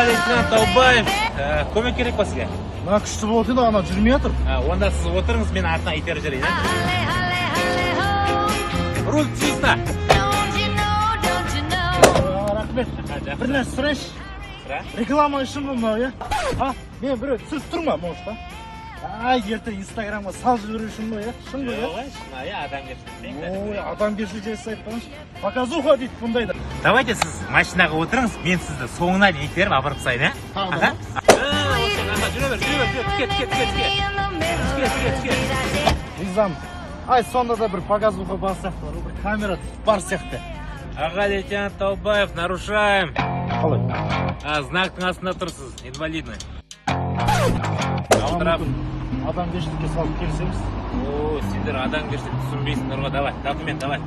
лейтенант Таубаев, көмек керек па сізге? Мына күшті болды еді, ана жүрмей жатыр. Онда сіз отырыңыз, мен артына итеріп жіберейін. Руль чисто. Рахмет. Бір нәрсе сұрайыншы. Реклама үшін мынау, иә? Мен біреу түсіріп тұрма, может, ертең инстаграмға салып жіберу үшін бе, иә? Шын ғой, иә? Шынайы адамгершілік. Ой, адамгершілік жасай айтпаңызшы. Показуха дейді бұндайда. Давайте сіз машинаға отырыңыз, мен сізді соңына дейін итеріп апарып тастайын, ә? Жүре бер, тіке. Ризамын. Ай, сонда да бір показуха бар сияқты бар, бір камера бар сияқты. Аға лейтенант Таубаев, нарушаем. Қалай? Знактың астында тұрсыз, инвалидный. Адамгершілікке салып келсеңіз. Сендер адамгершілік түсінбейсіңдер ғой, давай, документ, давай.